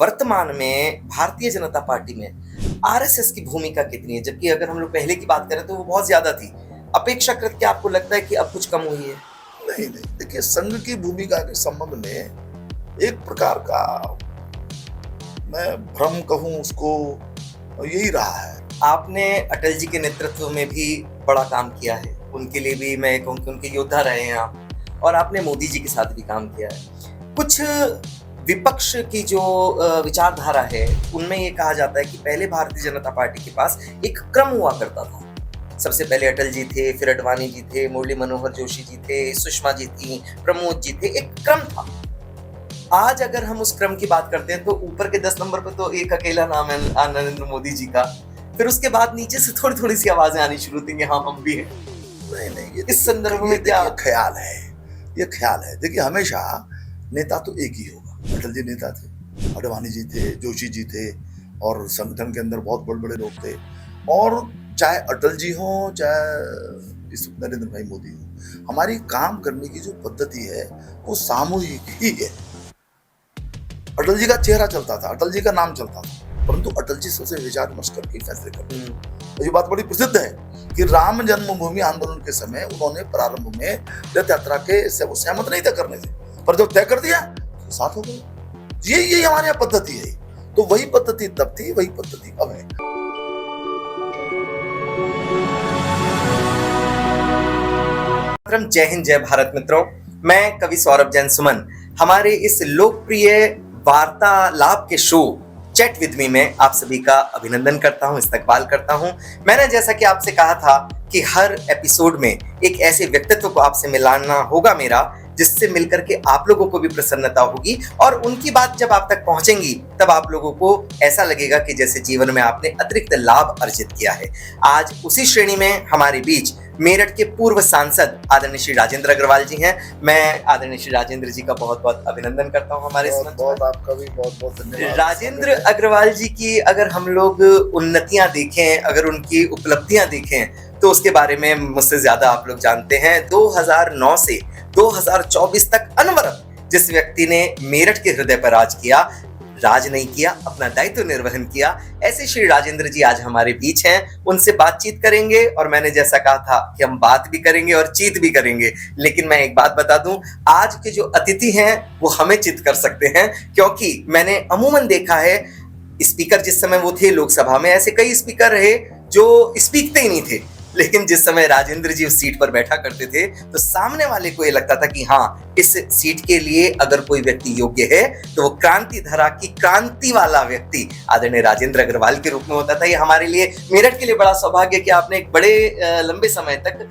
वर्तमान में भारतीय जनता पार्टी में आरएसएस की भूमिका कितनी है? जबकि अगर हम लोग पहले की बात करें तो वो बहुत ज़्यादा थी। अपेक्षाकृत क्या आपको लगता है कि अब कुछ कम हुई है? नहीं नहीं, देखिए संघ की भूमिका के संबंध में एक प्रकार का मैं भ्रम कहूं उसको, यही रहा है। आपने अटल जी के नेतृत्व में भी बड़ा काम किया है, उनके लिए भी मैं कहूँ कि उनके योद्धा रहे हैं आप, और आपने मोदी जी के साथ भी काम किया है। कुछ विपक्ष की जो विचारधारा है उनमें ये कहा जाता है कि पहले भारतीय जनता पार्टी के पास एक क्रम हुआ करता था। सबसे पहले अटल जी थे, फिर अडवाणी जी थे, मुरली मनोहर जोशी जी थे, सुषमा जी थी, प्रमोद जी थे, एक क्रम था। आज अगर हम उस क्रम की बात करते हैं तो ऊपर के 10 नंबर पर तो एक अकेला नाम है नरेंद्र मोदी जी का। फिर उसके बाद नीचे से थोड़ी थोड़ी सी आवाजें आनी शुरू होती हैं, हाँ हम भी हैं। नहीं नहीं, इस संदर्भ में क्या ख्याल है? ये ख्याल है। देखिए हमेशा नेता तो एक ही होगा। अटल जी नेता थे, अडवाणी जी थे, जोशी जी थे, और संगठन के अंदर बहुत बड़े बड़े लोग थे। और चाहे अटल जी हो, चाहे इस नरेंद्र भाई मोदी हो, हमारी काम करने की जो पद्धति है वो सामूहिक ही है। अटल जी का चेहरा चलता था, अटल जी का नाम चलता था, परंतु अटल जी सबसे विचार विमर्श करके फैसले करते थे। ये बात बड़ी प्रसिद्ध है कि राम जन्मभूमि आंदोलन के समय उन्होंने प्रारंभ में रथ यात्रा के वो सहमत नहीं थे करने से, पर जब तय कर दिया तो साथ हो गए। यही हमारे यहाँ पद्धति है। तो वही पद्धति तब थी, वही पद्धति अब है। जय हिंद, जय भारत मित्रों। मैं कवि सौरभ जैन सुमन हमारे इस लोकप्रिय वार्तालाप के शो चैट विद मी में आप सभी का अभिनंदन करता हूं, इस्तकबाल करता हूं। मैंने जैसा कि आपसे कहा था कि हर एपिसोड में एक ऐसे व्यक्तित्व को आपसे मिलाना होगा मेरा, जिससे मिलकर के आप लोगों को भी प्रसन्नता होगी, और उनकी बात जब आप तक पहुंचेंगी तब आप लोगों को ऐसा लगेगा कि जैसे जीवन में आपने अतिरिक्त लाभ अर्जित किया है। आज उसी श्रेणी में हमारे बीच मेरठ के पूर्व सांसद आदरणीय श्री राजेंद्र अग्रवाल जी हैं। मैं आदरणीय श्री राजेंद्र जी का बहुत बहुत अभिनंदन करता हूं हमारे इस मंच पर। आपका भी बहुत बहुत धन्यवाद। राजेंद्र अग्रवाल जी की अगर हम लोग उन्नतियां देखें, अगर उनकी उपलब्धियां देखें, तो उसके बारे में मुझसे ज्यादा आप लोग जानते हैं। 2009 से 2024 तक अनवरत जिस व्यक्ति ने मेरठ के हृदय पर राज नहीं किया, अपना दायित्व निर्वहन किया, ऐसे श्री राजेंद्र जी आज हमारे बीच हैं। उनसे बातचीत करेंगे, और मैंने जैसा कहा था कि हम बात भी करेंगे और चीत भी करेंगे। लेकिन मैं एक बात बता दूं, आज के जो अतिथि हैं वो हमें चित कर सकते हैं, क्योंकि मैंने अमूमन देखा है स्पीकर जिस समय वो थे लोकसभा में, ऐसे कई स्पीकर रहे जो स्पीकते ही नहीं थे, लेकिन जिस समय राजेंद्र जी उस सीट पर बैठा करते थे तो सामने वाले को ये लगता था कि हाँ, इस सीट के लिए अगर कोई व्यक्ति योग्य है तो वो क्रांति धरा की क्रांति वाला व्यक्ति आदरणीय राजेंद्र अग्रवाल के रूप में होता था। ये हमारे लिए, मेरठ के लिए बड़ा सौभाग्य कि आपने एक बड़े लंबे समय तक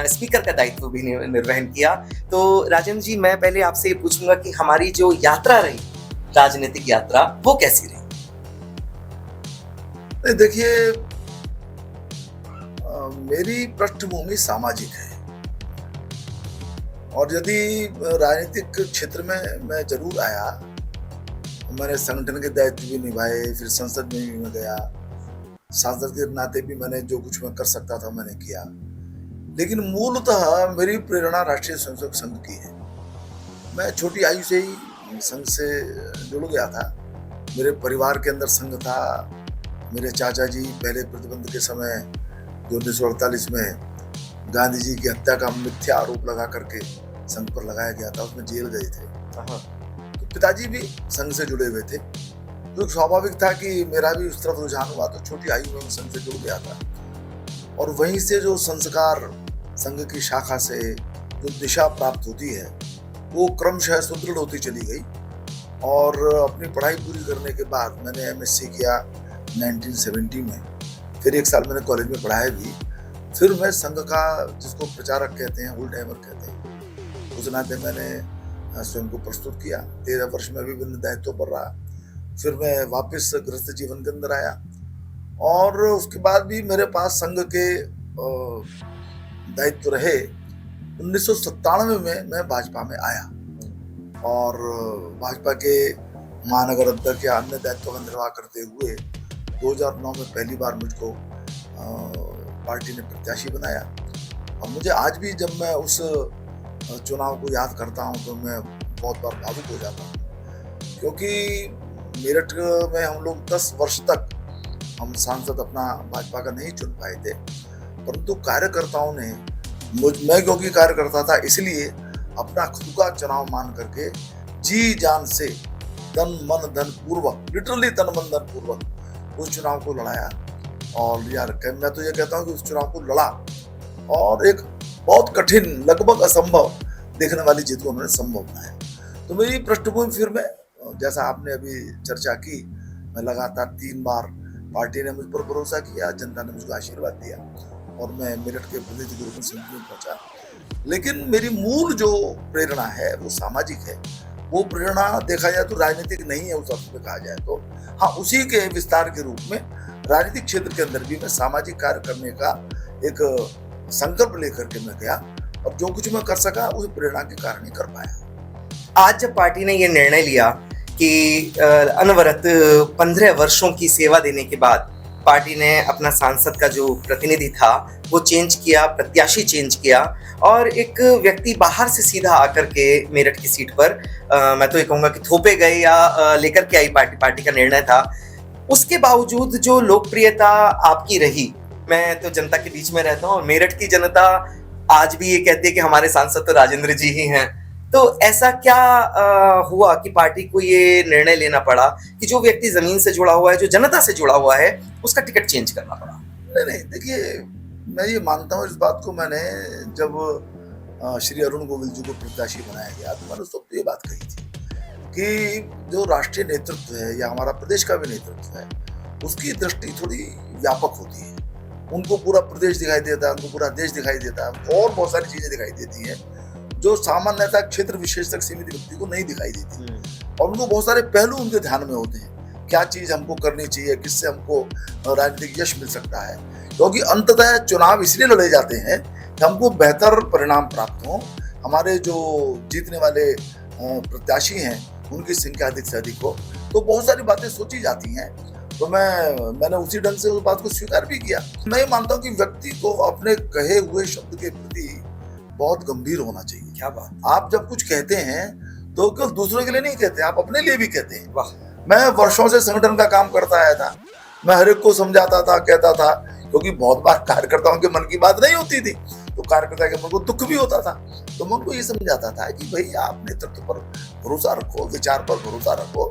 स्पीकर का दायित्व भी निर्वहन किया। तो राजेंद्र जी, मैं पहले आपसे ये पूछूंगा कि हमारी जो यात्रा रही, राजनीतिक यात्रा, वो कैसी रही? देखिए, मेरी पृष्ठभूमि सामाजिक है, और यदि राजनीतिक क्षेत्र में मैं जरूर आया, मैंने संगठन के दायित्व भी निभाए, फिर संसद में भी मैं गया, सांसद के नाते भी मैंने जो कुछ मैं कर सकता था मैंने किया। लेकिन मूलतः मेरी प्रेरणा राष्ट्रीय स्वयंसेवक संघ की है। मैं छोटी आयु से ही संघ से जुड़ गया था। मेरे परिवार के अंदर संघ था। मेरे चाचा जी पहले प्रतिबंध के समय जो 1948 में गांधी जी की हत्या का मिथ्या आरोप लगा करके संघ पर लगाया गया था, उसमें जेल गए थे। तो पिताजी भी संघ से जुड़े हुए थे, तो स्वाभाविक था कि मेरा भी उस तरफ रुझान हुआ। तो छोटी आयु में संघ से जुड़ गया था, और वहीं से जो संस्कार संघ की शाखा से जो दिशा प्राप्त होती है वो क्रमशः सुदृढ़ होती चली गई। और अपनी पढ़ाई पूरी करने के बाद मैंने एमएससी किया 1970 में। फिर 1 साल मैंने कॉलेज में पढ़ाया भी। फिर मैं संघ का, जिसको प्रचारक कहते हैं, ओल्ड टाइमर कहते हैं, उस नाते मैंने स्वयं को प्रस्तुत किया। 13 वर्ष में विभिन्न दायित्वों पर रहा। फिर मैं वापस गृहस्थ जीवन के अंदर आया, और उसके बाद भी मेरे पास संघ के दायित्व रहे। 1997 में मैं भाजपा में आया, और भाजपा के महानगर अध्यक्ष या अन्य दायित्व का निर्वाह करते हुए 2009 में पहली बार मुझको पार्टी ने प्रत्याशी बनाया। और मुझे आज भी जब मैं उस चुनाव को याद करता हूं तो मैं बहुत बार भावुक हो जाता हूं, क्योंकि मेरठ में हम लोग 10 वर्ष तक हम सांसद अपना भाजपा का नहीं चुन पाए थे, परंतु कार्यकर्ताओं ने मैं क्योंकि कार्यकर्ता था इसलिए अपना खुद का चुनाव मान करके जी जान से तन मन धन पूर्वक, लिटरली तन मन धन पूर्वक उस चुनाव को लड़ाया। और यार मैं तो ये कहता हूँ कि उस चुनाव को लड़ा और एक बहुत कठिन, लगभग असंभव देखने वाली जीत को उन्होंने संभव बनाया। तो मेरी पृष्ठभूमि फिर में, जैसा आपने अभी चर्चा की, मैं लगातार 3 बार पार्टी ने मुझ पर भरोसा किया, जनता ने मुझको आशीर्वाद दिया और मैं मेरठ के प्रतिनिधि के रूप में संसद में पहुंचा। लेकिन मेरी मूल जो प्रेरणा है वो सामाजिक है। वो प्रेरणा देखा जाए तो राजनीतिक नहीं है उस अर्थ में कहा जाए तो, हाँ उसी के विस्तार के रूप में राजनीतिक क्षेत्र के अंदर भी मैं सामाजिक कार्य करने का एक संकल्प लेकर के मैं गया और जो कुछ मैं कर सका उस प्रेरणा के कारण ही कर पाया। आज जब पार्टी ने ये निर्णय लिया कि अनवरत 15 वर्षों की सेवा देने के बाद पार्टी ने अपना सांसद का जो प्रतिनिधि था वो चेंज किया, प्रत्याशी चेंज किया और एक व्यक्ति बाहर से सीधा आकर के मेरठ की सीट पर मैं तो ये कहूँगा कि थोपे गए या लेकर के आई पार्टी का निर्णय था। उसके बावजूद जो लोकप्रियता आपकी रही, मैं तो जनता के बीच में रहता हूँ और मेरठ की जनता आज भी ये कहती है कि हमारे सांसद तो राजेंद्र जी ही हैं। तो ऐसा क्या हुआ कि पार्टी को ये निर्णय लेना पड़ा कि जो व्यक्ति जमीन से जुड़ा हुआ है, जो जनता से जुड़ा हुआ है, उसका टिकट चेंज करना पड़ा? नहीं, देखिए मैं ये मानता हूँ, इस बात को मैंने जब श्री अरुण गोविल जी को प्रत्याशी बनाया गया तो मैंने उस वक्त ये बात कही थी कि जो राष्ट्रीय नेतृत्व है या हमारा प्रदेश का भी नेतृत्व है उसकी दृष्टि थोड़ी व्यापक होती है। उनको पूरा प्रदेश दिखाई देता है, उनको पूरा देश दिखाई देता है और बहुत सारी चीजें दिखाई देती हैं जो सामान्यतः क्षेत्र विशेष तक सीमित व्यक्ति को नहीं दिखाई देती। और उनको बहुत सारे पहलू उनके ध्यान में होते हैं, क्या चीज हमको करनी चाहिए, किससे हमको राजनीतिक यश मिल सकता है, क्योंकि अंततः चुनाव इसलिए लड़े जाते हैं कि हमको बेहतर परिणाम प्राप्त हो, हमारे जो जीतने वाले प्रत्याशी हैं उनकी संख्या अधिक से अधिक हो, तो बहुत सारी बातें सोची जाती हैं। तो मैंने उसी ढंग से उस बात को स्वीकार भी किया। मैं ये मानता हूँ कि व्यक्ति को अपने कहे हुए शब्द के प्रति बहुत गंभीर होना चाहिए। क्या बात! आप जब कुछ कहते हैं तो केवल दूसरों के लिए नहीं कहते, आप अपने लिए भी कहते हैं। वाह! मैं वर्षों से संगठन का काम करता आया था, मैं हर एक को समझाता था, कहता था, क्योंकि बहुत बार कार्यकर्ताओं के मन की बात नहीं होती थी तो कार्यकर्ता के मन को दुख भी होता था। तो मैं उनको ये समझाता था कि भाई आप नेतृत्व पर भरोसा रखो, विचार पर भरोसा रखो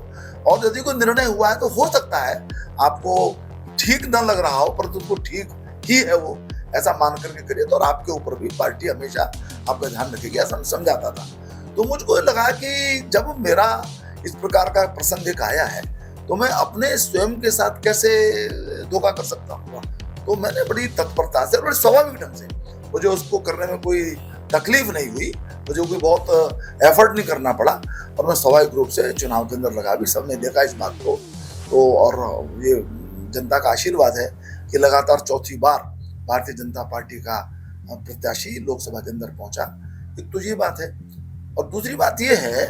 और यदि कोई निर्णय हुआ है तो हो सकता है आपको ठीक न लग रहा हो परंतु उसको ठीक ही है वो, ऐसा मान करके करिए तो और आपके ऊपर भी पार्टी हमेशा आपका ध्यान रखेगी, ऐसा समझाता था। तो मुझको लगा कि जब मेरा इस प्रकार का प्रसंग एक आया है तो मैं अपने स्वयं के साथ कैसे धोखा कर सकता हूँ। तो मैंने बड़ी तत्परता से, बड़े स्वाभाविक ढंग से, मुझे उसको करने में कोई तकलीफ नहीं हुई, मुझे कोई बहुत एफर्ट नहीं करना पड़ा और मैं स्वाभाविक रूप से चुनाव के अंदर लगा भी। सबने देखा इस बात को तो, और ये जनता का आशीर्वाद है कि लगातार चौथी बार भारतीय जनता पार्टी का प्रत्याशी लोकसभा के अंदर पहुंचा। एक तो ये बात है और दूसरी बात ये है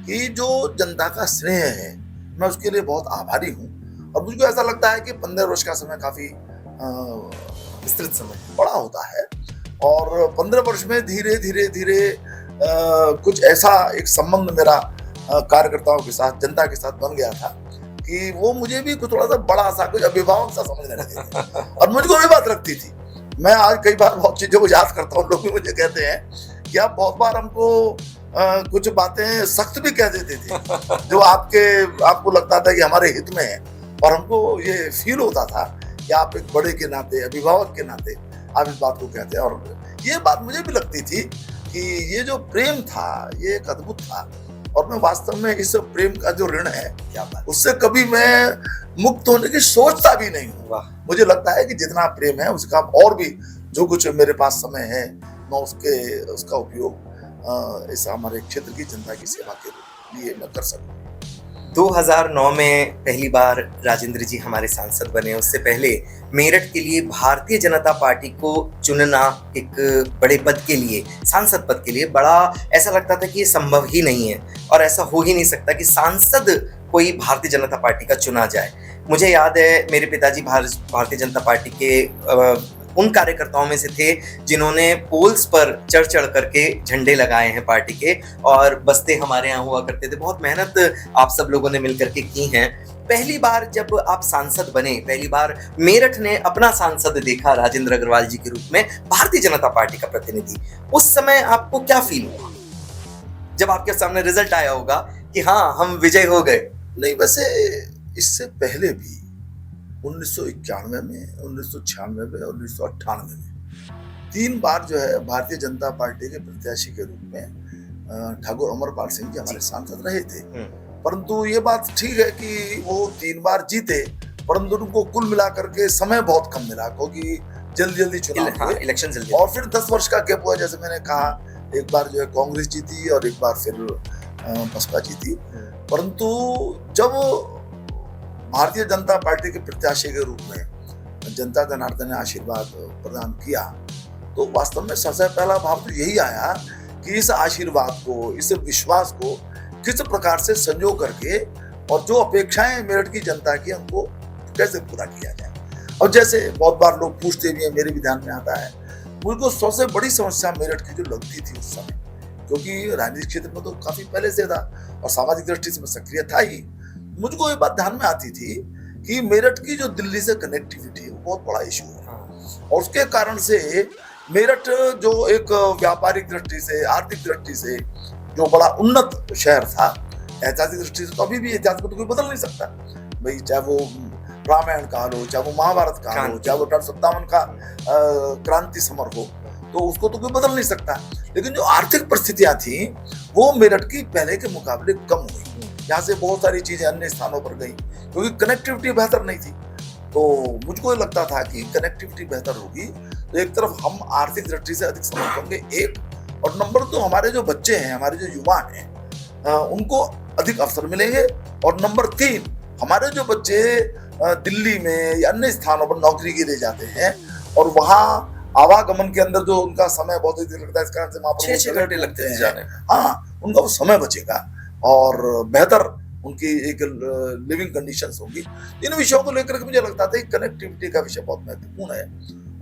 कि जो जनता का स्नेह है मैं उसके लिए बहुत आभारी हूँ और मुझको ऐसा लगता है कि 15 वर्ष का समय काफी विस्तृत समय बड़ा होता है और 15 वर्ष में धीरे धीरे धीरे कुछ ऐसा एक संबंध मेरा कार्यकर्ताओं के साथ, जनता के साथ बन गया था कि वो मुझे भी कुछ थोड़ा सा बड़ा सा, कुछ अभिभावक सा समझने लगे थे और मुझको भी बात लगती थी। मैं आज कई बार बहुत चीजों को याद करता हूँ, लोग भी मुझे कहते हैं कि आप बहुत बार हमको कुछ बातें सख्त भी कह देते थे जो आपको लगता था कि हमारे हित में है और हमको ये फील होता था कि आप एक बड़े के नाते, अभिभावक के नाते आप इस बात को कहते हैं। और ये बात मुझे भी लगती थी कि ये जो प्रेम था ये एक अद्भुत था और मैं वास्तव में इस प्रेम का जो ऋण है क्या बात, उससे कभी मैं मुक्त होने की सोचता भी नहीं हूँ। मुझे लगता है कि जितना प्रेम है उसका और भी जो कुछ मेरे पास समय है मैं उसका उपयोग इस हमारे क्षेत्र की जनता की सेवा के लिए मैं कर सकूं। 2009 में पहली बार राजेंद्र जी हमारे सांसद बने। उससे पहले मेरठ के लिए भारतीय जनता पार्टी को चुनना एक बड़े पद के लिए, सांसद पद के लिए, बड़ा ऐसा लगता था कि ये संभव ही नहीं है और ऐसा हो ही नहीं सकता कि सांसद कोई भारतीय जनता पार्टी का चुना जाए। मुझे याद है मेरे पिताजी भारतीय जनता पार्टी के उन कार्यकर्ताओं में से थे जिन्होंने पोल्स पर चढ़ चढ़ करके झंडे लगाए हैं पार्टी के और बस्ते हमारे यहाँ हुआ करते थे। बहुत मेहनत आप सब लोगों ने मिल करके की हैं पहली बार जब आप सांसद बने, पहली बार मेरठ ने अपना सांसद देखा राजेंद्र अग्रवाल जी के रूप में, भारतीय जनता पार्टी का प्रतिनिधि, उस समय आपको क्या फील हुआ जब आपके सामने रिजल्ट आया होगा कि हाँ हम विजय हो गए? नहीं, वैसे इससे पहले भी 1991 में, 1996 में, 1998 में 3 बार जो है भारतीय जनता पार्टी के प्रत्याशी के रूप में ठाकुर अमरपाल सिंह जी हमारे सांसद रहे थे। परंतु ये बात ठीक है कि वो 3 बार जीते, परंतु उनको कुल मिलाकर के समय बहुत कम मिला, क्योंकि जल्दी चुनाव हुए, इलेक्शन जल्दी, और फिर 10 वर्ष का गैप हुआ। जैसे मैंने कहा, एक बार जो है कांग्रेस जीती और एक बार फिर बसपा जीती। परंतु जब भारतीय जनता पार्टी के प्रत्याशी के रूप में जनता जनार्दन ने आशीर्वाद प्रदान किया, तो वास्तव में सबसे पहला भाव तो यही आया कि इस आशीर्वाद को, इस विश्वास को किस प्रकार से संजो करके और जो अपेक्षाएं मेरठ की जनता की, उनको कैसे पूरा किया जाए। और जैसे बहुत बार लोग पूछते भी हैं, मेरे भी ध्यान में आता है, मुझको सबसे बड़ी समस्या मेरठ की जो लगती थी उस समय, क्योंकि राजनीतिक क्षेत्र में तो काफी पहले से था और सामाजिक दृष्टि से मैं सक्रिय था ही, मुझको ये बात ध्यान में आती थी कि मेरठ की जो दिल्ली से कनेक्टिविटी वो बहुत बड़ा इशू है। और उसके कारण से मेरठ जो एक व्यापारिक दृष्टि से, आर्थिक दृष्टि से जो बड़ा उन्नत शहर था, ऐतिहासिक दृष्टि से तो अभी भी इतिहास को तो कोई बदल नहीं सकता भाई, चाहे वो रामायण काल हो, चाहे वो महाभारत काल हो, चाहे वो 1857 का क्रांति समर हो, तो उसको तो कोई बदल नहीं सकता। लेकिन जो आर्थिक परिस्थितियां थी वो मेरठ की पहले के मुकाबले कम हुई। यहाँ से बहुत सारी चीजें अन्य स्थानों पर गई क्योंकि कनेक्टिविटी बेहतर नहीं थी। तो मुझको ये लगता था कि कनेक्टिविटी बेहतर होगी तो एक तरफ हम आर्थिक दृष्टि से अधिक समर्थ होंगे, एक, और नंबर 2 हमारे जो बच्चे हैं, हमारे जो युवा हैं, उनको अधिक अवसर मिलेंगे, और नंबर 3 हमारे जो बच्चे दिल्ली में या अन्य स्थानों पर नौकरी के लिए जाते हैं और वहाँ आवागमन के अंदर जो उनका समय बहुत अधिक लगता है, इस कारण से वहाँ पर 6 घंटे लगते हैं जाने में। हाँ, उनका वो समय बचेगा और बेहतर उनकी एक लिविंग कंडीशंस होंगी। इन विषयों को लेकर के मुझे लगता था कि कनेक्टिविटी का विषय बहुत महत्वपूर्ण है,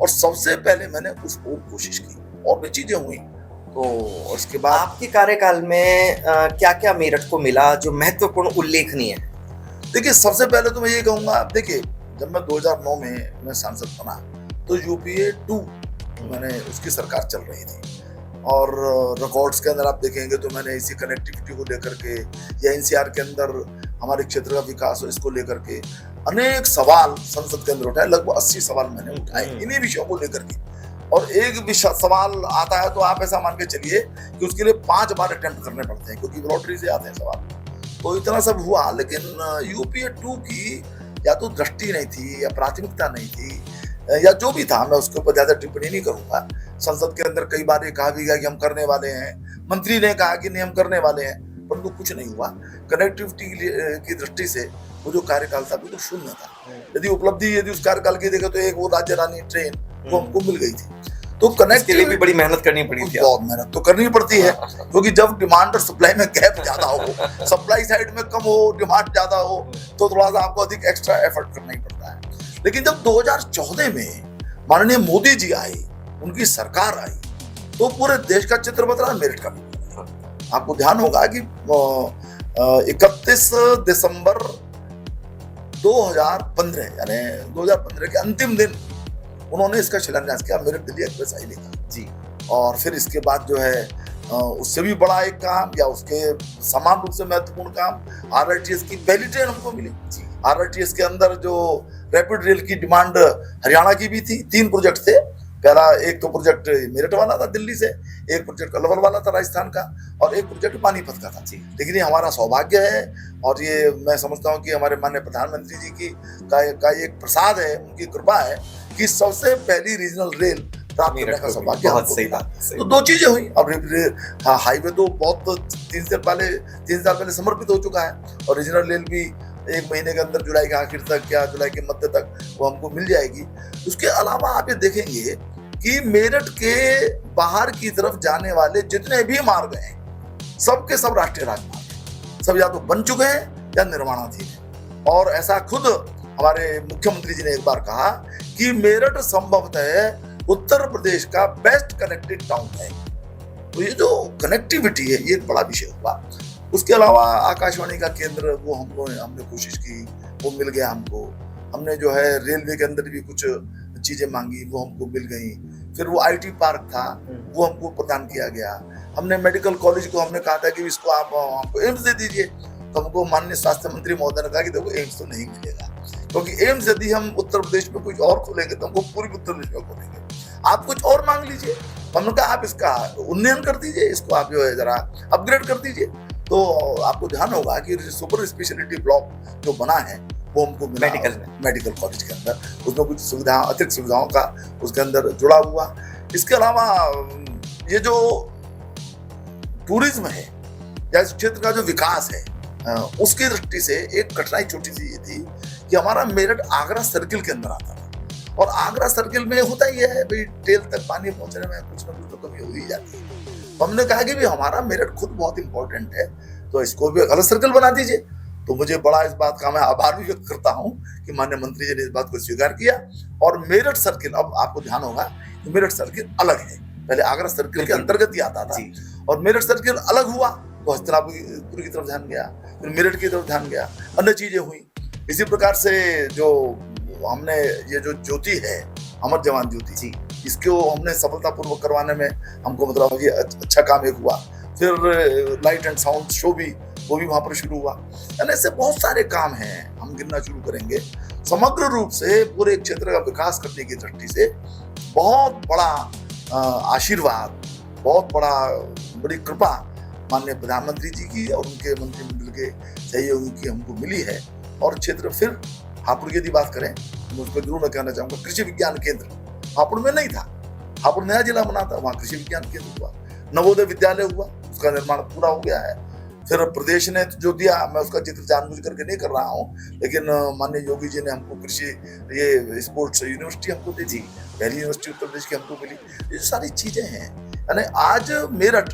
और सबसे पहले मैंने उस ओर कोशिश की, और भी चीजें हुई। तो उसके बाद आपके कार्यकाल में क्या क्या मेरठ को मिला जो महत्वपूर्ण, उल्लेखनीय है? देखिए, सबसे पहले तो मैं ये कहूंगा, देखिए जब मैं 2009 में मैं सांसद बना तो यूपीए 2 मैंने उसकी सरकार चल रही थी, और रिकॉर्ड्स के अंदर आप देखेंगे तो मैंने इसी कनेक्टिविटी को लेकर के या एनसीआर के अंदर हमारे क्षेत्र का विकास हो, इसको लेकर के अनेक सवाल संसद के अंदर उठाए, लगभग 80 सवाल मैंने उठाए इन्हीं विषयों को लेकर के। और एक सवाल आता है तो आप ऐसा मान के चलिए कि उसके लिए 5 बार अटेम्प्ट करने पड़ते हैं, क्योंकि लॉटरी से आते हैं सवाल। तो इतना सब हुआ, लेकिन यूपीए 2 की या तो दृष्टि नहीं थी या प्राथमिकता नहीं थी या जो भी था, मैं उसके ऊपर ज्यादा टिप्पणी नहीं करूंगा। संसद के अंदर कई बार ये कहा भी गया कि हम करने वाले हैं, मंत्री ने कहा कि नहीं हम करने वाले हैं, परंतु कुछ नहीं हुआ। कनेक्टिविटी की दृष्टि से वो जो कार्यकाल था बिल्कुल शून्य था। यदि उपलब्धि यदि उस कार्यकाल की देखे तो एक वो राज्य रानी ट्रेन वो हमको मिल गई थी। तो कनेक्ट के लिए भी बड़ी मेहनत करनी पड़ी थी, बहुत मेहनत तो करनी पड़ती है, क्योंकि जब डिमांड और सप्लाई में गैप ज्यादा हो, सप्लाई साइड में कम हो, डिमांड ज्यादा हो, तो थोड़ा सा आपको अधिक एक्स्ट्रा एफर्ट करना ही पड़ता है। लेकिन जब 2014 में माननीय मोदी जी आई, उनकी सरकार आई, तो पूरे देश का चित्र बदला, मेरठ का भी बदला। आपको ध्यान होगा कि 31 दिसंबर 2015 यानी 2015 के अंतिम दिन उन्होंने इसका शिलान्यास किया, मेरठ दिल्ली एक्सप्रेस हाईवे का जी। और फिर इसके बाद जो है उससे भी बड़ा एक काम या उसके समान रूप से महत्वपूर्ण काम आरआरटीएस की पहली ट्रेन हमको मिली। आरआरटीएस के अंदर जो रैपिड रेल की डिमांड हरियाणा की भी थी, 3 प्रोजेक्ट थे। पहला एक तो प्रोजेक्ट मेरठ वाला था दिल्ली से, एक प्रोजेक्ट अलवर वाला था राजस्थान का, और एक प्रोजेक्ट पानीपत का था। लेकिन ये हमारा सौभाग्य है और ये मैं समझता हूँ कि हमारे माननीय प्रधानमंत्री जी की का एक प्रसाद है, उनकी कृपा है कि सबसे पहली रीजनल रेल प्राप्त करने का सौभाग्य हमको मिला। तो 2 चीजें हुई। अब हाईवे तो बहुत 3 साल पहले समर्पित हो चुका है, और रीजनल रेल भी 1 महीने के अंदर, जुलाई के आखिर तक या जुलाई के मध्य तक वो हमको मिल जाएगी। उसके अलावा आप ये देखेंगे कि मेरठ के बाहर की तरफ जाने वाले जितने भी मार्ग हैं, सबके सब राष्ट्रीय राजमार्ग, सब या तो बन चुके हैं या निर्माणाधीन है। और ऐसा खुद हमारे मुख्यमंत्री जी ने एक बार कहा कि मेरठ संभवतः उत्तर प्रदेश का बेस्ट कनेक्टेड टाउन है। तो ये जो कनेक्टिविटी है ये एक बड़ा विषय हुआ। उसके अलावा आकाशवाणी का केंद्र वो हमने कोशिश की वो मिल गया हमको। हमने जो है रेलवे के अंदर भी कुछ चीजें मांगी, वो हमको मिल गई। फिर वो आईटी पार्क था, वो हमको प्रदान किया गया। हमने मेडिकल कॉलेज को हमने कहा था कि इसको आप हमको एम्स दे दीजिए, तो हमको माननीय स्वास्थ्य मंत्री महोदय ने कहा कि देखो एम्स तो नहीं मिलेगा, क्योंकि एम्स यदि हम उत्तर प्रदेश में कुछ और खोलेंगे तो हमको पूरी उत्तर प्रदेश में खोलेंगे, आप कुछ और मांग लीजिए। हमने कहा आप इसका उन्नयन कर दीजिए, इसको आप जो है जरा अपग्रेड कर दीजिए। तो आपको ध्यान होगा कि सुपर स्पेशलिटी ब्लॉक जो बना है वो हमको मिला मेडिकल कॉलेज के अंदर, उसमें कुछ सुविधा, अतिरिक्त सुविधाओं का उसके अंदर जुड़ा हुआ। इसके अलावा ये जो टूरिज्म है या इस क्षेत्र का जो विकास है, उसकी दृष्टि से एक कठिनाई छोटी सी ये थी कि हमारा मेरठ आगरा सर्किल के अंदर आता था, और आगरा सर्किल में होता ही है भाई, टेल तक पानी पहुंचने में कुछ ना कुछ तो कमी हो ही जाती है। तो हमने कहा कि भाई हमारा मेरठ खुद बहुत इंपॉर्टेंट है, तो इसको भी अलग सर्किल बना दीजिए। तो मुझे बड़ा इस बात का मैं आभार भी व्यक्त करता हूं कि माननीय मंत्री जी ने इस बात को स्वीकार किया, और मेरठ सर्किल, अब आपको ध्यान होगा कि मेरठ सर्किल अलग है, पहले आगरा सर्किल के अंतर्गत ही आता था, और मेरठ सर्किल अलग हुआ तो हस्तिनापुर की तरफ ध्यान गया, फिर मेरठ की तरफ ध्यान गया, अन्य चीजें हुई। इसी प्रकार से जो हमने ये जो ज्योति है, अमर जवान ज्योति, इसको हमने सफलतापूर्वक करवाने में हमको मतलब ये अच्छा काम एक हुआ। फिर लाइट एंड साउंड शो भी, वो भी वहां पर शुरू हुआ। यानी ऐसे बहुत सारे काम हैं, हम गिनना शुरू करेंगे। समग्र रूप से पूरे क्षेत्र का विकास करने की दृष्टि से बहुत बड़ा आशीर्वाद, बहुत बड़ी कृपा माननीय प्रधानमंत्री जी की और उनके मंत्रिमंडल के सहयोगी की हमको मिली है। और क्षेत्र फिर हापुड़ की यदि बात करें, तो उसको जरूर मैं कहना चाहूंगा, कृषि विज्ञान केंद्र हापुड़ में नहीं था, हापुड़ नया जिला बना था, वहाँ कृषि विज्ञान केंद्र हुआ, नवोदय विद्यालय हुआ, उसका निर्माण पूरा हो गया है। फिर प्रदेश ने जो दिया, मैं उसका जिक्र जानबूझ करके नहीं कर रहा हूँ, लेकिन माननीय योगी जी ने हमको कृषि ये स्पोर्ट्स यूनिवर्सिटी हमको दे दी, पहली यूनिवर्सिटी उत्तर प्रदेश की हमको मिली। ये सारी चीजें हैं। यानी आज मेरठ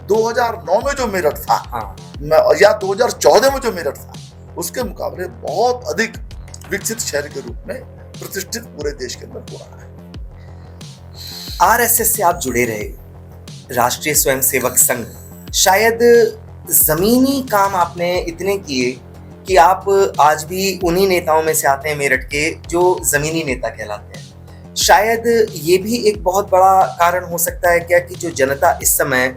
2009 में जो मेरठ था, या 2014 में जो मेरठ था, उसके मुकाबले बहुत अधिक विकसित शहर के रूप में प्रतिष्ठित पूरे देश के अंदर हो रहा है। आरएसएस से आप जुड़े रहे, राष्ट्रीय स्वयंसेवक संघ, शायद जमीनी काम आपने इतने किए कि आप आज भी उन्हीं नेताओं में से आते हैं मेरठ के जो जमीनी नेता कहलाते हैं। शायद ये भी एक बहुत बड़ा कारण हो सकता है क्या कि जो जनता इस समय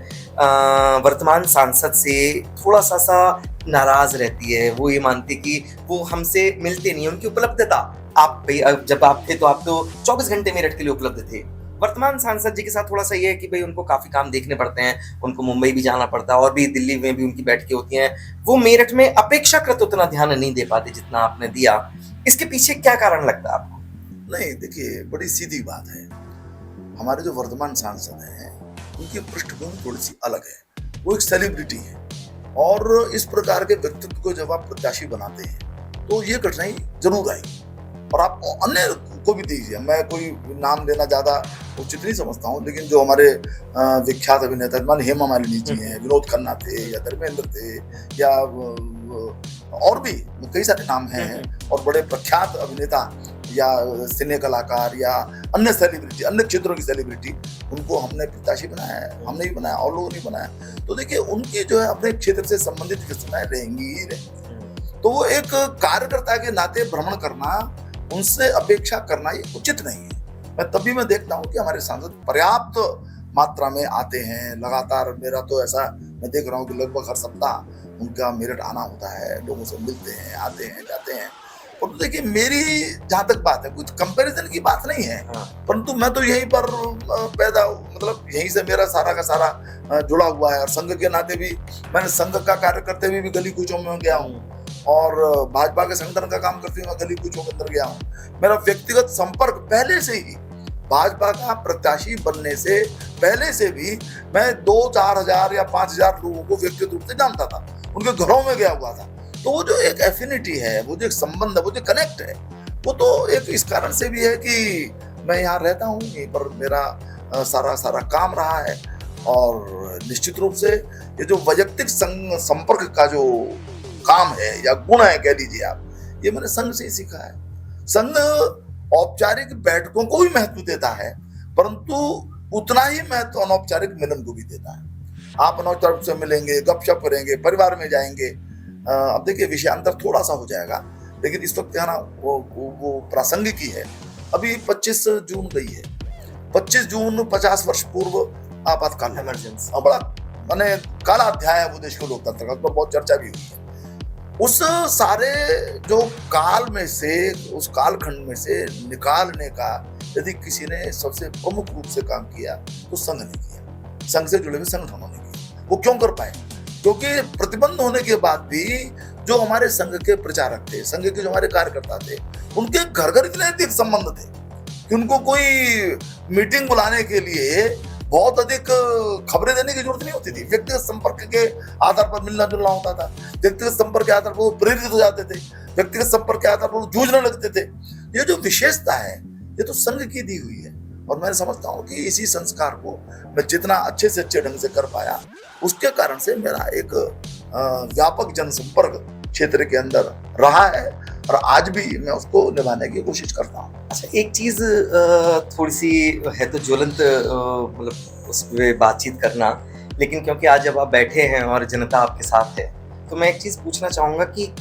वर्तमान सांसद से थोड़ा सा नाराज रहती है, वो ये मानती कि वो हमसे मिलते नहीं, उनकी उपलब्धता, आप जब आप थे तो आप तो 24 घंटे मेरठ के लिए उपलब्ध थे। वर्तमान सांसद जी के साथ थोड़ा सा ये है कि भाई उनको काफी काम देखने पड़ते हैं, उनको मुंबई भी जाना पड़ता है और भी दिल्ली में भी उनकी बैठकें होती हैं, वो मेरठ में अपेक्षाकृत उतना ध्यान नहीं दे पाते जितना आपने दिया। इसके पीछे क्या कारण लगता है आपको? नहीं, देखिए बड़ी सीधी बात है, हमारे जो वर्तमान सांसद हैं उनकी पृष्ठभूमि थोड़ी सी अलग है। वो एक सेलिब्रिटी है, और इस प्रकार के व्यक्तित्व को जब आप प्रत्याशी बनाते हैं तो ये कठिनाई जरूर आएगी। और आप अन्य को भी दीजिए, मैं कोई नाम लेना ज्यादा उचित नहीं समझता हूँ, लेकिन जो हमारे विख्यात अभिनेता मान हेमा मालिनी जी हैं, विनोद खन्ना थे, या धर्मेंद्र थे, या और भी कई सारे नाम हैं, और बड़े प्रख्यात अभिनेता या सिने कलाकार या अन्य सेलिब्रिटी, अन्य क्षेत्रों की सेलिब्रिटी, उनको हमने प्रत्याशी बनाया है, हमने भी बनाया और लोगों ने बनाया। तो देखिए उनकी जो है अपने क्षेत्र से संबंधित घटनाएं रहेंगी ही रहेंगी। तो वो एक कार्यकर्ता के नाते भ्रमण करना, उनसे अपेक्षा करना ये उचित नहीं है। मैं तभी मैं देखता हूँ कि हमारे सांसद पर्याप्त मात्रा में आते हैं लगातार। मेरा तो ऐसा मैं देख रहा हूँ कि लगभग हर सप्ताह उनका मेरठ आना होता है, लोगों से मिलते हैं, आते हैं, जाते हैं। और देखिए मेरी जहाँ तक बात है, कुछ कंपैरिजन की बात नहीं है, परंतु मैं तो यहीं पर पैदा, मतलब यहीं से मेरा सारा का सारा जुड़ा हुआ है। और संघ के नाते भी मैंने संघ का कार्य करते हुए भी गली कूचों में गया हूँ, और भाजपा के संगठन का काम करते हुए मैं गली कूचों के अंदर गया हूँ। मेरा व्यक्तिगत संपर्क पहले से ही, भाजपा का प्रत्याशी बनने से पहले से भी मैं 2-4 हजार या 5 हजार लोगों को व्यक्तिगत रूप से जानता था, उनके घरों में गया हुआ था। तो वो जो एक एफिनिटी है, वो जो एक संबंध है, वो जो कनेक्ट है, वो तो एक इस कारण से भी है कि मैं यहाँ रहता हूँ, यहीं पर मेरा सारा काम रहा है। और निश्चित रूप से ये जो वैयक्तिक संपर्क का जो काम है या गुण है कह लीजिए आप, ये मैंने संघ से ही सीखा है। संघ औपचारिक बैठकों को भी महत्व देता है, परंतु उतना ही महत्व अनौपचारिक मिलन को भी देता है। आप अनौपचारिक से मिलेंगे, गपशप करेंगे, परिवार में जाएंगे। अब देखिए विषयांतर थोड़ा सा हो जाएगा, लेकिन इस वक्त क्या ना वो प्रासंगिक ही है। अभी 25 जून गई है, 25 जून 50 वर्ष पूर्व आपातकाल इमरजेंसी। और बड़ा माने काला अध्याय है वो देश के लोकतंत्र का, उस पर बहुत चर्चा भी हुई है। उस सारे जो काल में से, उस कालखंड में से निकालने का यदि किसी ने सबसे प्रमुख रूप से काम किया तो संघ ने किया, संघ से जुड़े हुए संगठनों ने किया। वो क्यों कर पाए? क्योंकि प्रतिबंध होने के बाद भी जो हमारे संघ के प्रचारक थे, संघ के जो हमारे कार्यकर्ता थे, उनके घर घर इतने अधिक संबंध थे कि उनको कोई मीटिंग बुलाने के लिए बहुत अधिक खबरें देने की जरूरत नहीं होती थी। व्यक्तिगत संपर्क के आधार पर मिलना जुलना होता था, व्यक्तिगत संपर्क के आधार पर वो प्रेरित हो जाते थे, व्यक्तिगत संपर्क के आधार पर वो जूझने लगते थे। ये जो विशेषता है ये तो संघ की दी हुई है, और मैं समझता हूँ कि इसी संस्कार को मैं जितना अच्छे से अच्छे ढंग से कर पाया, उसके कारण से मेरा एक व्यापक जनसंपर्क क्षेत्र के अंदर रहा है, और आज भी मैं उसको निभाने की कोशिश करता हूँ। अच्छा, एक चीज थोड़ी सी है तो ज्वलंत, मतलब उस पे बातचीत करना, लेकिन क्योंकि आज जब आप बैठे हैं और जनता आपके साथ है, तो मैं एक चीज पूछना चाहूंगा कि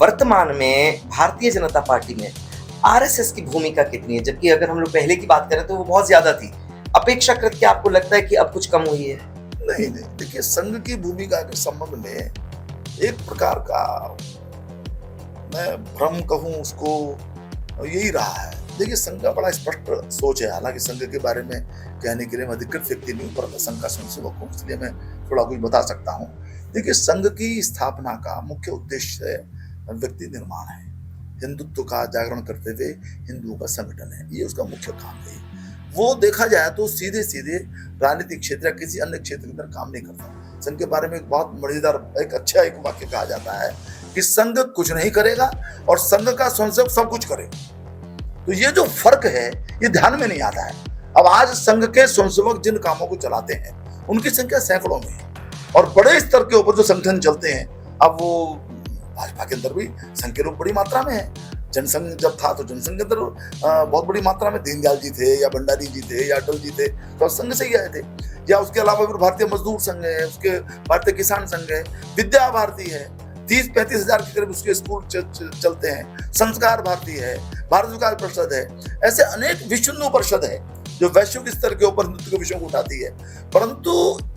वर्तमान में भारतीय जनता पार्टी में आरएसएस की भूमिका कितनी है? जबकि अगर हम लोग पहले की बात करें तो वो बहुत ज्यादा थी, अपेक्षाकृत क्या आपको लगता है कि अब कुछ कम हुई है? नहीं, देखिए, संघ की भूमिका के संबंध में एक प्रकार का मैं भ्रम कहूं उसको, यही रहा है। देखिए, संघ का बड़ा स्पष्ट सोच है, हालांकि संघ के बारे में कहने के लिए मैं अधिकृत व्यक्ति नहीं हूं, पर मैं संघ का स्वयंसेवक हूं, इसलिए मैं थोड़ा कुछ बता सकता हूं। देखिए, संघ की स्थापना का मुख्य उद्देश्य व्यक्ति निर्माण है, हिंदुत्व का जागरण करते हुए हिंदुओं का संगठन है, ये उसका मुख्य काम है। वो देखा जाए तो सीधे सीधे राजनीतिक क्षेत्र या किसी अन्य क्षेत्र के अंदर काम नहीं करता। संघ के बारे में एक बहुत मजेदार एक वाक्य कहा जाता है कि संघ कुछ नहीं करेगा और संघ का स्वयंसेवक सब कुछ करेगा। तो ये जो फर्क है ये ध्यान में नहीं आता है। अब आज संघ के स्वयंसेवक जिन कामों को चलाते हैं उनकी संख्या सैकड़ों में है, और बड़े स्तर के ऊपर जो संगठन चलते हैं, अब वो भाजपा के अंदर भी संघ के लोग बड़ी मात्रा में है। जनसंघ जब था तो जनसंघ के अंदर बहुत बड़ी मात्रा में दीनदयाल जी थे, या भंडारी जी थे, या अटल जी थे, तो संघ से ही आए थे। या उसके अलावा फिर भारतीय मजदूर संघ है, उसके भारतीय किसान संघ है, विद्या भारती है, 30-35 हजार के करीब उसके स्कूल चलते हैं, संस्कार भारती है, भारत विकास परिषद है, ऐसे अनेक विश्व हिंदू परिषद है जो वैश्विक स्तर के ऊपर हिंदुत्व के विषयों को उठाती है। परंतु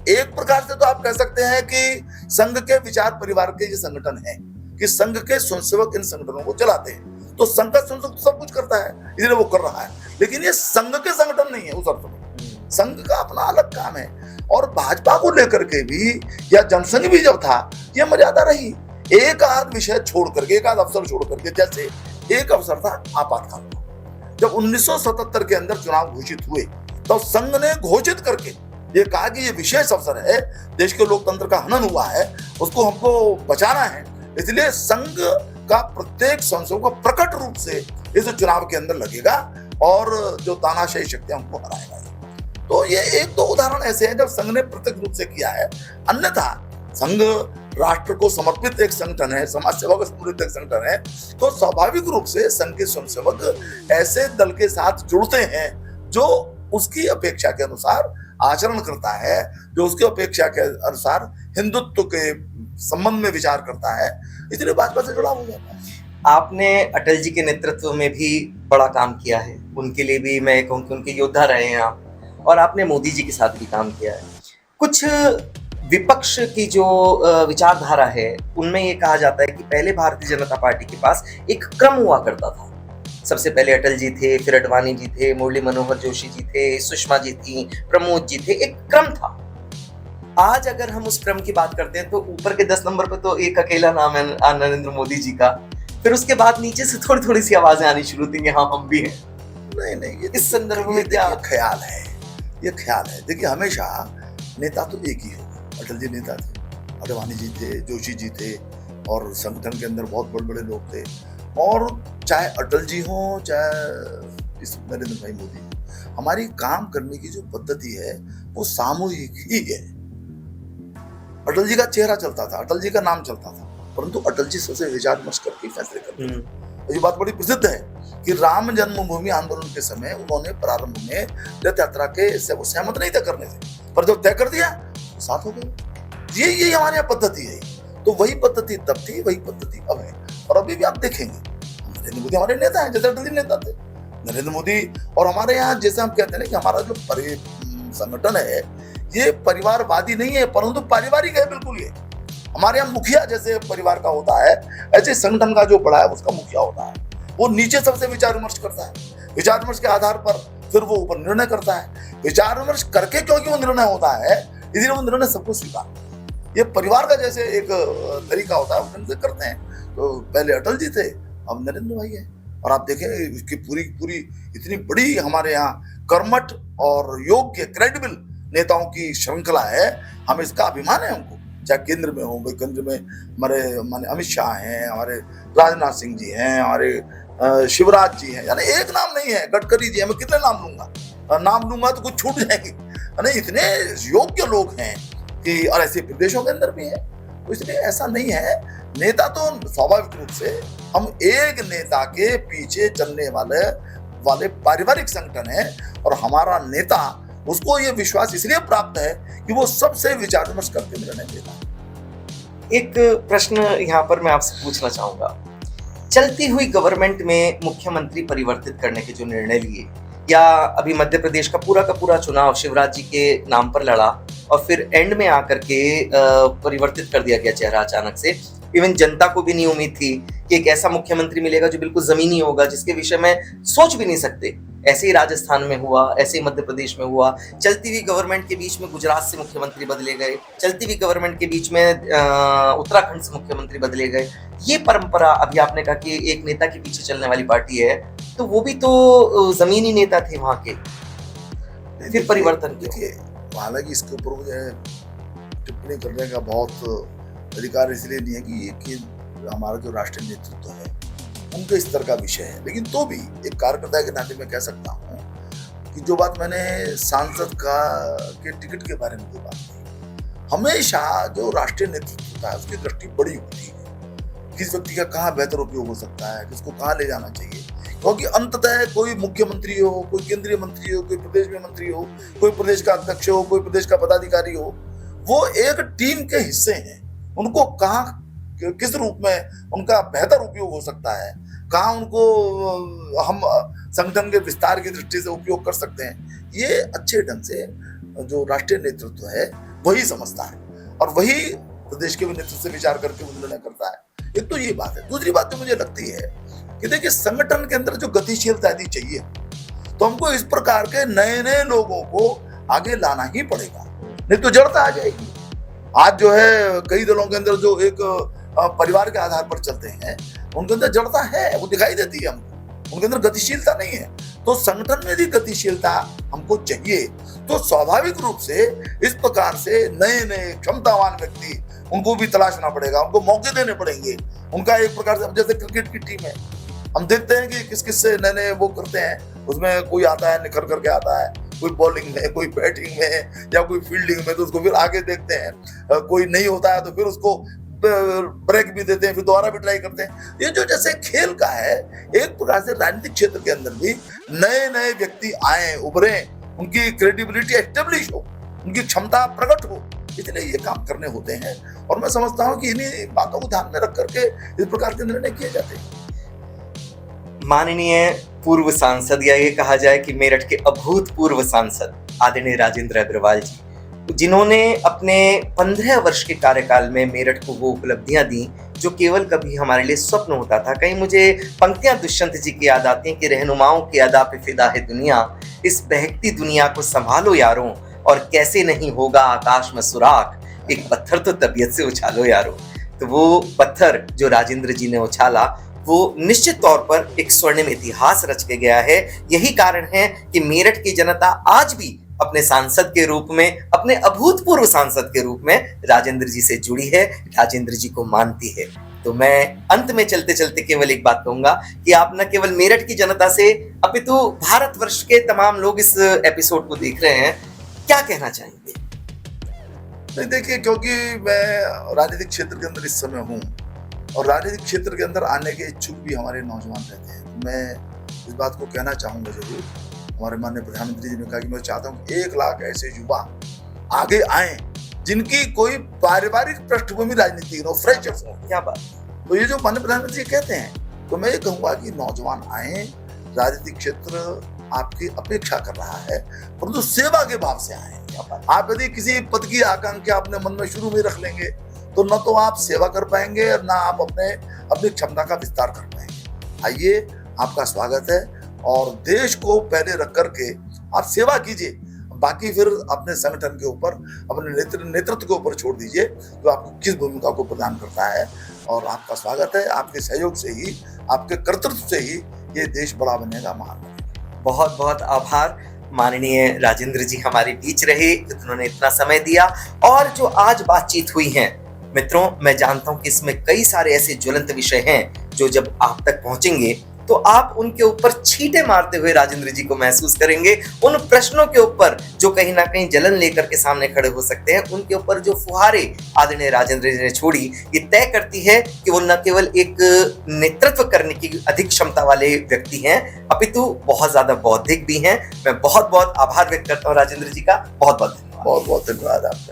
एक प्रकार से तो आप कह सकते हैं कि संघ के विचार परिवार के ये संगठन है कि संघ के स्वयंसेवक इन संगठनों को चलाते हैं। तो संघ का स्वयंसेवक सब कुछ करता है, इसलिए वो कर रहा है, लेकिन ये संघ के संगठन नहीं है उस अर्थ में। संघ का अपना अलग काम है। और भाजपा को लेकर के भी, या जनसंघ भी जब था, ये मर्यादा रही, एक आध विषय छोड़ करके, एक आध अवसर छोड़ करके। जैसे एक अवसर था आपातकाल, जब 1977 के अंदर चुनाव घोषित हुए तो संघ ने घोषित करके ये कहा कि ये विशेष अवसर है, देश के लोकतंत्र का हनन हुआ है, उसको हमको बचाना है, इसलिए संघ का प्रत्येक स्वयंसेवक को प्रकट रूप से इस चुनाव के अंदर लगेगा और जो तानाशाही शक्तियां उनको हराएगा। तो ये एक दो उदाहरण ऐसे हैं जब संघ ने प्रत्यक्ष रूप से किया है। अन्यथा संघ राष्ट्र को समर्पित एक संगठन है, समाज सेवा को समर्पित एक संगठन है, तो स्वाभाविक रूप से संघ के स्वयंसेवक ऐसे दल के साथ जुड़ते हैं जो उसकी अपेक्षा के अनुसार आचरण करता है, जो उसकी अपेक्षा के अनुसार हिंदुत्व के संबंध में विचार करता है, इसलिए भाजपा से जुड़ा हो जाता है। आपने अटल जी के नेतृत्व में भी बड़ा काम किया है, उनके लिए भी मैं कहूँ कि उनके योद्धा रहे हैं आप, और आपने मोदी जी के साथ भी काम किया है। कुछ विपक्ष की जो विचारधारा है उनमें ये कहा जाता है कि पहले भारतीय जनता पार्टी के पास एक क्रम हुआ करता था। सबसे पहले अटल जी थे, फिर अडवाणी जी थे, मुरली मनोहर जोशी जी थे, सुषमा जी थी, प्रमोद जी थे, एक क्रम था। आज अगर हम उस क्रम की बात करते हैं तो ऊपर के 10 नंबर पर तो एक अकेला नाम है नरेंद्र मोदी जी का, फिर उसके बाद नीचे से थोड़ी थोड़ी सी आवाजें आनी शुरू होती हैं, हाँ हम भी हैं। नहीं, ये इस संदर्भ में क्या ख्याल है? ये ख्याल है, देखिए, हमेशा नेता तो एक ही होगा। अटल जी नेता थे, अडवाणी जी थे, जोशी जी थे, और संगठन के अंदर बहुत बड़े बड़े लोग थे। और चाहे अटल जी हो, चाहे इस नरेंद्र भाई मोदी, हमारी काम करने की जो पद्धति है वो सामूहिक ही है। अटल जी का चेहरा चलता था, अटल जी का नाम चलता था, परंतु अटल जी सबसे विचार विमर्श करके फैसले करते थे। ये बात बड़ी प्रसिद्ध है कि राम जन्मभूमि आंदोलन के समय उन्होंने प्रारंभ में रथ यात्रा के से वो सहमत नहीं थे करने से, पर जब तय कर दिया तो साथ हो गए। ये हमारे यहाँ पद्धति है। तो वही पद्धति तब थी, वही पद्धति अब है। और अभी भी आप देखेंगे नरेंद्र मोदी हमारे नेता हैं, जैसे अटल जी नेता थे। नरेंद्र मोदी और हमारे यहाँ जैसे हम कहते हैं ना कि हमारा जो संगठन है ये परिवारवादी नहीं है, परंतु पारिवारिक है बिल्कुल। ये हमारे यहाँ मुखिया जैसे परिवार का होता है, ऐसे संगठन का जो बड़ा है उसका मुखिया होता है। वो नीचे सबसे विचार विमर्श करता है, विचार विमर्श के आधार पर फिर वो ऊपर निर्णय करता है। विचार विमर्श करके क्योंकि वो निर्णय होता है, इसलिए वो निर्णय सबको स्वीकार। ये परिवार का जैसे एक तरीका होता है, वो करते हैं। तो पहले अटल जी थे, अब नरेंद्र भाई है। और आप देखें इसकी पूरी पूरी इतनी बड़ी हमारे यहाँ कर्मठ और योग्य क्रेडिबल नेताओं की श्रृंखला है, हमें इसका अभिमान है हमको। चाहे केंद्र में हो, भाई केंद्र में हमारे अमित शाह हैं, हमारे राजनाथ सिंह जी हैं, हमारे शिवराज जी हैं, यानी एक नाम नहीं है, गडकरी जी हैं, मैं कितने नाम लूंगा, नाम लूंगा तो कुछ छूट जाएंगे। यानी इतने योग्य लोग हैं कि, और ऐसे प्रदेशों के अंदर भी है। तो इसलिए ऐसा नहीं है, नेता तो स्वाभाविक रूप से हम एक नेता के पीछे चलने वाले पारिवारिक संगठन है, और हमारा नेता उसको ये विश्वास इसलिए प्राप्त है कि वो सबसे विचार विमर्श करके निर्णय लेता है। एक प्रश्न यहाँ पर मैं आपसे पूछना चाहूंगा, चलती हुई गवर्नमेंट में मुख्यमंत्री परिवर्तित करने के जो निर्णय लिए, या अभी मध्य प्रदेश का पूरा चुनाव शिवराज जी के नाम पर लड़ा और फिर एंड में आकर के परिवर्तित कर दिया गया चेहरा अचानक से। इवन जनता को भी नहीं उम्मीद थी कि एक ऐसा मुख्यमंत्री मिलेगा जो बिल्कुल जमीनी होगा, जिसके विषय में सोच भी नहीं सकते। ऐसे ही राजस्थान में हुआ, ऐसे ही मध्य प्रदेश में हुआ। चलती हुई गवर्नमेंट के बीच में गुजरात से मुख्यमंत्री बदले गए, चलती हुई गवर्नमेंट के बीच में उत्तराखंड से मुख्यमंत्री बदले गए। ये परंपरा, अभी आपने कहा कि एक नेता के पीछे चलने वाली पार्टी है, तो वो भी तो जमीनी नेता थे वहां के, फिर परिवर्तन। देखिए, हालांकि इसके ऊपर मुझे टिप्पणी करने का बहुत अधिकार इसलिए नहीं है कि हमारा जो राष्ट्रीय नेतृत्व है उनके स्तर का विषय है, लेकिन तो भी एक कार्यकर्ता के नाते मैं कह सकता हूँ कि जो बात मैंने सांसद के टिकट के बारे में जो बात की, हमेशा जो राष्ट्रीय नेतृत्व होता है उसकी दृष्टि बड़ी होती है, किस व्यक्ति का कहाँ बेहतर उपयोग हो सकता है, किसको कहाँ ले जाना चाहिए। क्योंकि अंततः कोई मुख्यमंत्री हो, कोई केंद्रीय मंत्री हो, कोई प्रदेश में मंत्री हो, कोई प्रदेश का अध्यक्ष हो, कोई प्रदेश का पदाधिकारी हो, वो एक टीम के हिस्से हैं। उनको कहाँ किस रूप में उनका बेहतर उपयोग हो सकता है, कहाँ उनको हम संगठन के विस्तार की दृष्टि से उपयोग कर सकते हैं, ये अच्छे ढंग से जो राष्ट्रीय नेतृत्व है वही समझता है, और वही प्रदेश के नेतृत्व से विचार करके निर्णय करता है। एक तो ये बात है। दूसरी बात जो मुझे लगती है कि देखिए, संगठन के अंदर जो गतिशीलता यदि चाहिए तो हमको इस प्रकार के नए नए लोगों को आगे लाना ही पड़ेगा, नहीं तो जड़ता आ जाएगी। आज जो है कई दलों के अंदर जो एक परिवार के आधार पर चलते हैं, उनके अंदर जड़ता है, वो दिखाई देती है हमको, उनके अंदर गतिशीलता नहीं है। तो संगठन में भी गतिशीलता हमको चाहिए, तो स्वाभाविक रूप से इस प्रकार से नए नए क्षमतावान व्यक्ति उनको भी तलाशना पड़ेगा, उनको मौके देने पड़ेंगे। उनका एक प्रकार से, जैसे क्रिकेट की टीम है, हम देखते हैं कि किस किस से नए नए वो करते हैं, उसमें कोई आता है निखर करके आता है, कोई बॉलिंग में, कोई बैटिंग में, या कोई फील्डिंग में, तो उसको फिर आगे देखते हैं। कोई नहीं होता है तो फिर उसको ब्रेक भी देते हैं, फिर दोबारा भी ट्राई करते हैं। ये जो जैसे खेल का है, एक प्रकार से राजनीतिक क्षेत्र के अंदर भी नए नए व्यक्ति आए, उभरे, उनकी क्रेडिबिलिटी एस्टेब्लिश हो, उनकी क्षमता प्रकट हो, इसलिए ये काम करने होते हैं। और मैं समझता हूँ कि इन्हीं बातों को ध्यान में रख करके इस प्रकार के निर्णय किए जाते हैं। माननीय पूर्व सांसद, या ये कहा जाए कि मेरठ के अभूतपूर्व सांसद आदरणीय राजेंद्र अग्रवाल जी, जिन्होंने अपने 15 वर्ष के कार्यकाल में मेरठ को वो उपलब्धियां दी जो केवल कभी हमारे लिए स्वप्न होता था। कहीं मुझे पंक्तियां दुष्यंत जी की याद आती हैं कि रहनुमाओं की अदा पे फिदा है दुनिया, इस बहकती दुनिया को संभालो यारों, और कैसे नहीं होगा आकाश में सुराख, एक पत्थर तो तबीयत से उछालो यारों। तो वो पत्थर जो राजेंद्र जी ने उछाला, वो निश्चित तौर पर एक स्वर्णिम इतिहास रच के गया है। यही कारण है कि मेरठ की जनता आज भी अपने सांसद के रूप में, अपने अभूतपूर्व सांसद के रूप में राजेंद्र जी से जुड़ी है, राजेंद्र जी को मानती है। तो मैं अंत में चलते चलते केवल एक बात कहूंगा कि आप न केवल मेरठ की जनता से, अपितु भारतवर्ष के तमाम लोग इस एपिसोड को देख रहे हैं, क्या कहना चाहेंगे? नहीं, देखिए, क्योंकि मैं राजनीतिक क्षेत्र के अंदर इस समय हूँ, और राजनीतिक क्षेत्र के अंदर आने के इच्छुक भी हमारे नौजवान रहते हैं, तो मैं इस बात को कहना चाहूँगा जरूर। हमारे माननीय प्रधानमंत्री जी ने कहा कि मैं चाहता हूँ 1 लाख ऐसे युवा आगे आए जिनकी कोई पारिवारिक पृष्ठभूमि राजनीति हो, फ्रेशर्स हो। क्या बात। तो ये जो माननीय प्रधानमंत्री कहते हैं तो मैं ये कहूँगा कि नौजवान आए, राजनीतिक क्षेत्र आपकी अपेक्षा कर रहा है, परंतु सेवा के भाव से आए। आप यदि किसी पद की आकांक्षा अपने मन में शुरू में रख लेंगे तो न तो आप सेवा कर पाएंगे और ना आप अपनी क्षमता का विस्तार कर पाएंगे। आइए, आपका स्वागत है और देश को पहले रख करके आप सेवा कीजिए, बाकी फिर अपने संगठन के ऊपर, अपने नेतृत्व के ऊपर छोड़ दीजिए जो आपको किस भूमिका को प्रदान करता है। और आपका स्वागत है, आपके सहयोग से ही, आपके कर्तृत्व से ही ये देश बड़ा बनेगा, महान बनेगा। बहुत बहुत आभार माननीय राजेंद्र जी, हमारे बीच रहे, उन्होंने इतना समय दिया। और जो आज बातचीत हुई है मित्रों, मैं जानता हूं कि इसमें कई सारे ऐसे ज्वलंत विषय हैं जो जब आप तक पहुंचेंगे तो आप उनके ऊपर छींटे मारते हुए राजेंद्र जी को महसूस करेंगे। उन प्रश्नों के ऊपर जो कहीं ना कहीं जलन लेकर के सामने खड़े हो सकते हैं, उनके ऊपर जो फुहारे आदरणीय राजेंद्र जी ने छोड़ी, ये तय करती है कि वो न केवल एक नेतृत्व करने की अधिक क्षमता वाले व्यक्ति हैं, अपितु बहुत ज्यादा बौद्धिक भी हैं। मैं बहुत बहुत आभार व्यक्त करता हूँ राजेंद्र जी का। बहुत बहुत धन्यवाद। बहुत बहुत धन्यवाद आपका।